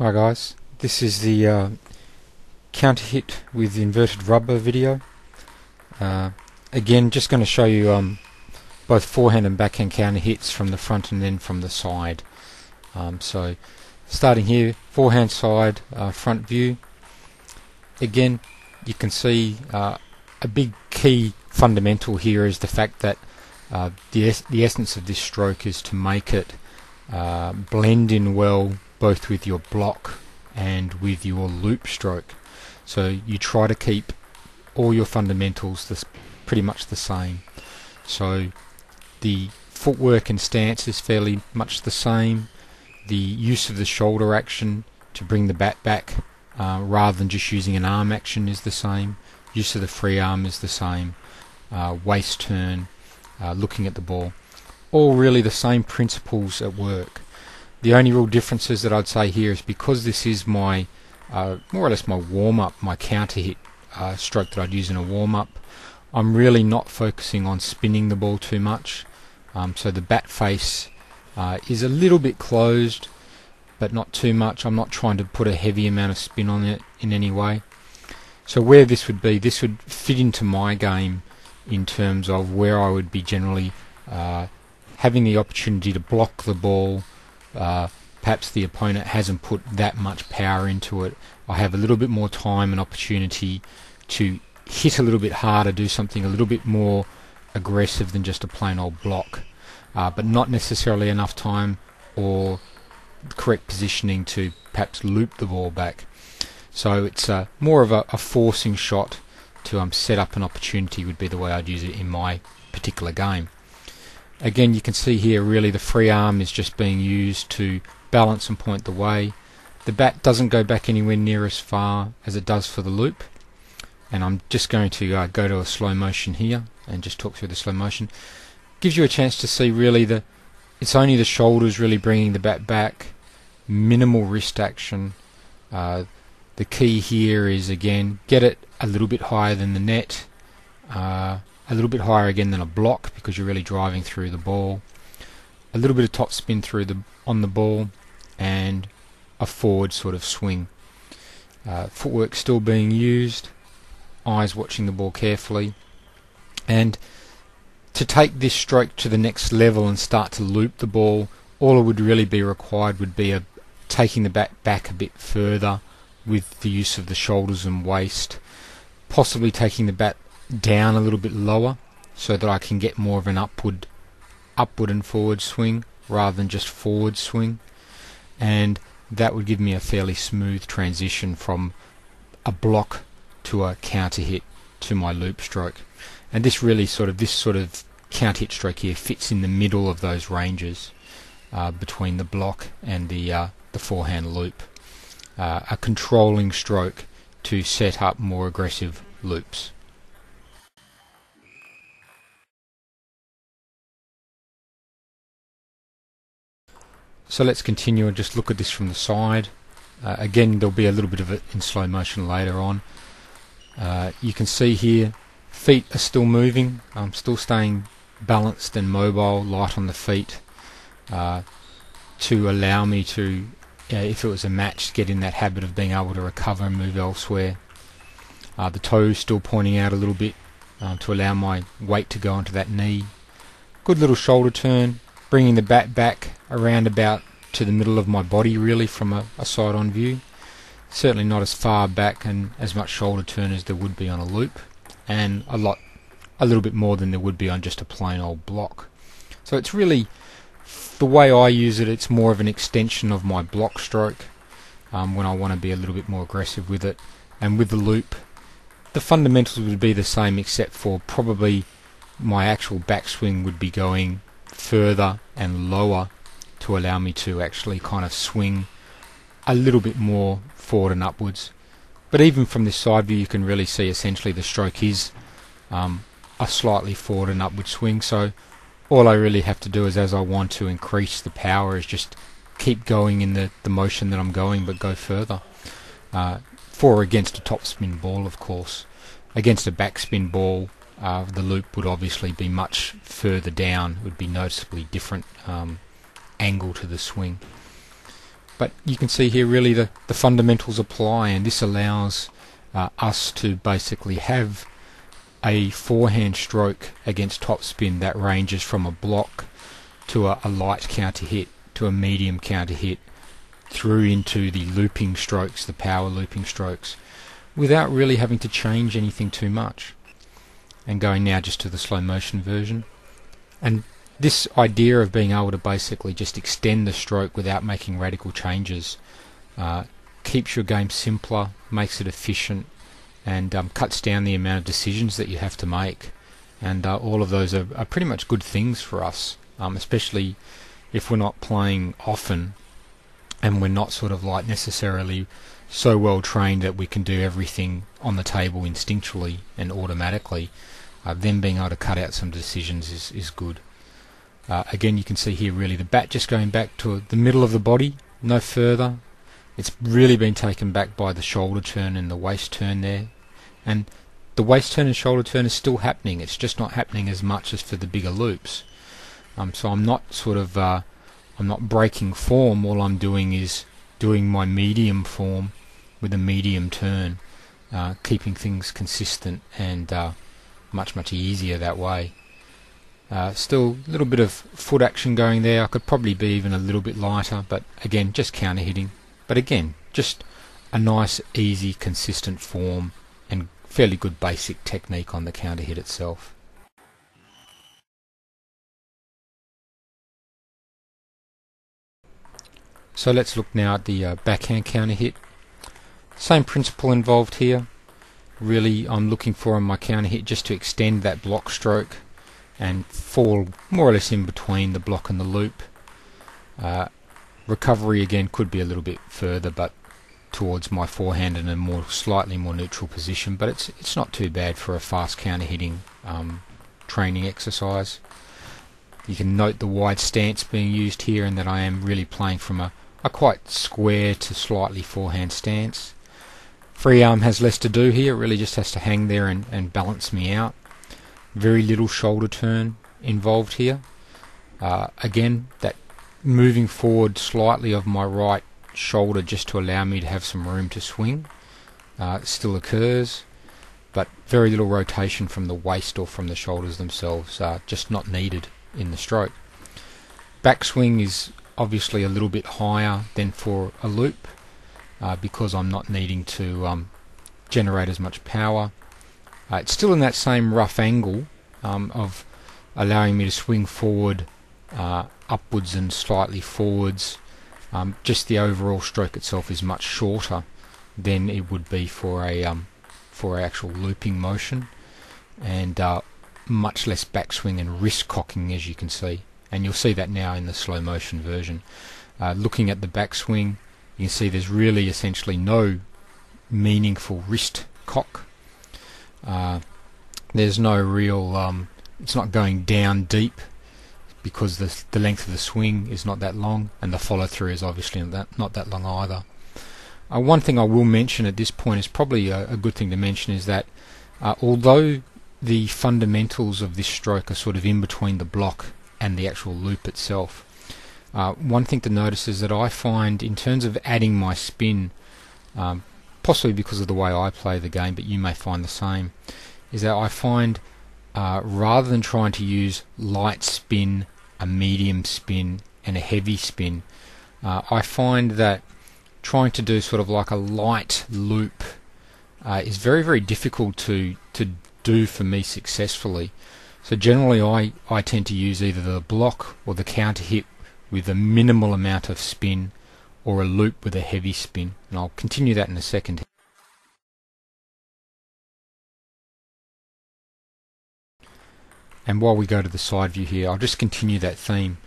Hi guys, this is the Counterhit with inverted rubber video. Again, just going to show you both forehand and backhand counter hits from the front and then from the side. So starting here, forehand side, front view. Again, you can see a big key fundamental here is the fact that the essence of this stroke is to make it blend in well both with your block and with your loop stroke. So you try to keep all your fundamentals pretty much the same. So the footwork and stance is fairly much the same. The use of the shoulder action to bring the bat back rather than just using an arm action is the same. Use of the free arm is the same. Waist turn, looking at the ball, all really the same principles at work. The only real differences that I'd say here is because this is my more or less my warm-up, my counter hit stroke that I'd use in a warm-up, I'm really not focusing on spinning the ball too much. So the bat face is a little bit closed, but not too much. I'm not trying to put a heavy amount of spin on it in any way. So where this would be, this would fit into my game in terms of where I would be generally having the opportunity to block the ball. Perhaps the opponent hasn't put that much power into it. I have a little bit more time and opportunity to hit a little bit harder, do something a little bit more aggressive than just a plain old block, but not necessarily enough time or correct positioning to perhaps loop the ball back. So it's more of a forcing shot to set up an opportunity would be the way I'd use it in my particular game. Again, you can see here really the free arm is just being used to balance and point the way. The bat doesn't go back anywhere near as far as it does for the loop. And I'm just going to go to a slow motion here and just talk through the slow motion. Gives you a chance to see really it's only the shoulders really bringing the bat back. Minimal wrist action. The key here is again get it a little bit higher than the net. A little bit higher again than a block because you're really driving through the ball. A little bit of top spin on the ball and a forward sort of swing. Footwork still being used. Eyes watching the ball carefully. And to take this stroke to the next level and start to loop the ball, all it would really be required would be taking the bat back a bit further with the use of the shoulders and waist. Possibly taking the bat down a little bit lower so that I can get more of an upward and forward swing rather than just forward swing, and that would give me a fairly smooth transition from a block to a counter hit to my loop stroke. And this really this sort of counter hit stroke here fits in the middle of those ranges between the block and the forehand loop. A controlling stroke to set up more aggressive loops. So let's continue and just look at this from the side. Again, there'll be a little bit of it in slow motion later on. You can see here, feet are still moving. I'm still staying balanced and mobile, light on the feet, to allow me to, if it was a match, get in that habit of being able to recover and move elsewhere. The toes still pointing out a little bit to allow my weight to go onto that knee. Good little shoulder turn, bringing the bat back around about to the middle of my body really from a side-on view. Certainly not as far back and as much shoulder turn as there would be on a loop, and a little bit more than there would be on just a plain old block. So it's really, the way I use it, it's more of an extension of my block stroke when I want to be a little bit more aggressive with it. And with the loop, the fundamentals would be the same except for probably my actual backswing would be going further and lower to allow me to actually kind of swing a little bit more forward and upwards. But even from this side view you can really see essentially the stroke is a slightly forward and upward swing, so all I really have to do is, as I want to increase the power, is just keep going in the motion that I'm going but go further. For or against a topspin ball, of course. Against a backspin ball, the loop would obviously be much further down, it would be noticeably different angle to the swing. But you can see here really the fundamentals apply, and this allows us to basically have a forehand stroke against topspin that ranges from a block to a light counter hit to a medium counter hit through into the looping strokes, the power looping strokes, without really having to change anything too much. And going now just to the slow motion version. And this idea of being able to basically just extend the stroke without making radical changes keeps your game simpler, makes it efficient, and cuts down the amount of decisions that you have to make. And all of those are pretty much good things for us, especially if we're not playing often and we're not sort of like necessarily so well trained that we can do everything on the table instinctually and automatically. Then being able to cut out some decisions is good. Again, you can see here really the bat just going back to the middle of the body, no further. It's really been taken back by the shoulder turn and the waist turn there. And the waist turn and shoulder turn is still happening, it's just not happening as much as for the bigger loops. So I'm not sort of, I'm not breaking form, all I'm doing is doing my medium form with a medium turn, keeping things consistent and much easier that way. Still a little bit of foot action going there. I could probably be even a little bit lighter, but again, just counter hitting. But again, just a nice, easy, consistent form and fairly good basic technique on the counter hit itself. So let's look now at the backhand counter hit. Same principle involved here. Really, I'm looking for on my counter hit just to extend that block stroke and fall more or less in between the block and the loop. Recovery again could be a little bit further, but towards my forehand in a slightly more neutral position. But it's not too bad for a fast counter hitting training exercise. You can note the wide stance being used here, and that I am really playing from a quite square to slightly forehand stance. Free arm has less to do here, it really just has to hang there and balance me out. Very little shoulder turn involved here. Again, that moving forward slightly of my right shoulder just to allow me to have some room to swing still occurs, but very little rotation from the waist or from the shoulders themselves, just not needed in the stroke. Backswing is obviously a little bit higher than for a loop because I'm not needing to generate as much power. It's still in that same rough angle of allowing me to swing forward, upwards and slightly forwards. Just the overall stroke itself is much shorter than it would be for a actual looping motion, and much less backswing and wrist cocking, as you can see. And you'll see that now in the slow motion version. Looking at the backswing, you can see there's really essentially no meaningful wrist cock. There's no real, it's not going down deep because the length of the swing is not that long, and the follow through is obviously not that long either. One thing I will mention at this point is probably a good thing to mention is that although the fundamentals of this stroke are sort of in between the block and the actual loop itself, one thing to notice is that I find in terms of adding my spin, possibly because of the way I play the game, but you may find the same, is that I find rather than trying to use light spin, a medium spin and a heavy spin, I find that trying to do sort of like a light loop is very difficult to do for me successfully. So generally I tend to use either the block or the counter hit with a minimal amount of spin, or a loop with a heavy spin, and I'll continue that in a second. And while we go to the side view here, I'll just continue that theme.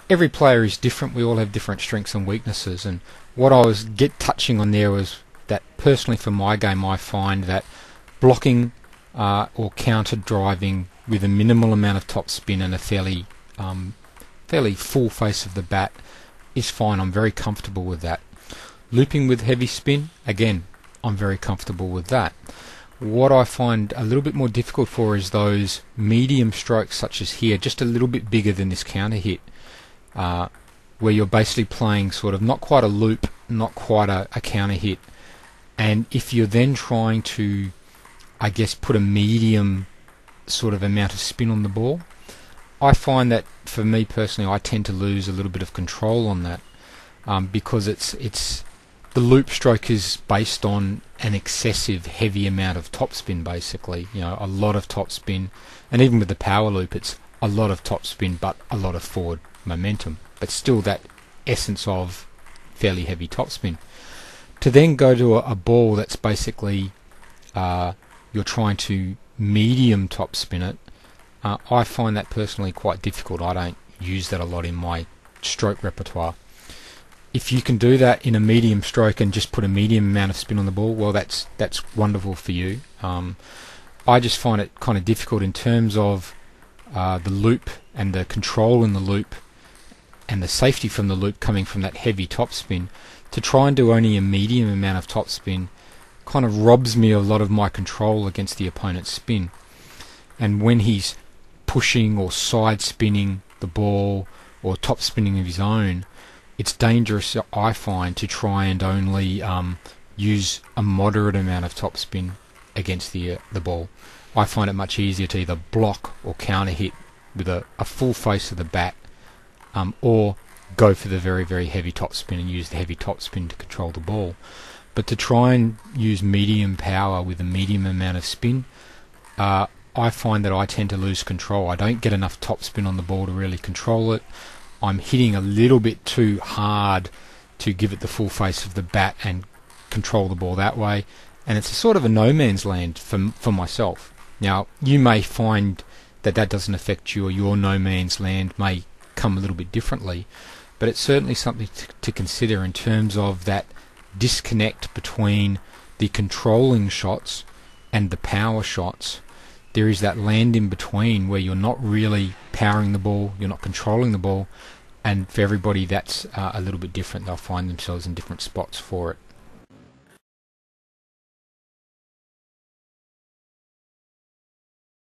Every player is different, we all have different strengths and weaknesses, and what I was touching on there was that personally for my game I find that blocking or counter driving with a minimal amount of top spin and a fairly full face of the bat is fine. I'm very comfortable with that. Looping with heavy spin, again, I'm very comfortable with that. What I find a little bit more difficult for is those medium strokes such as here, just a little bit bigger than this counter hit. where you're basically playing sort of not quite a loop, not quite a counter hit, and if you're then trying to, I guess, put a medium sort of amount of spin on the ball, I find that for me personally, I tend to lose a little bit of control on that, because it's the loop stroke is based on an excessive heavy amount of topspin, basically, a lot of topspin, and even with the power loop it's a lot of topspin but a lot of forward momentum, but still that essence of fairly heavy topspin. To then go to a ball that's basically you're trying to medium topspin it, I find that personally quite difficult. I don't use that a lot in my stroke repertoire. If you can do that in a medium stroke and just put a medium amount of spin on the ball, well, that's wonderful for you. I just find it kind of difficult in terms of the loop and the control in the loop and the safety from the loop coming from that heavy topspin. To try and do only a medium amount of topspin kind of robs me of a lot of my control against the opponent's spin. And when he's pushing or side spinning the ball or top spinning of his own, it's dangerous, I find, to try and only use a moderate amount of topspin against the ball. I find it much easier to either block or counter hit with a full face of the bat, or go for the very, very heavy topspin and use the heavy topspin to control the ball. But to try and use medium power with a medium amount of spin, I find that I tend to lose control. I don't get enough topspin on the ball to really control it. I'm hitting a little bit too hard to give it the full face of the bat and control the ball that way, and it's a sort of a no man's land for myself. Now, you may find that doesn't affect you, or your no man's land may come a little bit differently, but it's certainly something to consider in terms of that disconnect between the controlling shots and the power shots. There is that land in between where you're not really powering the ball, you're not controlling the ball, and for everybody that's a little bit different. They'll find themselves in different spots for it.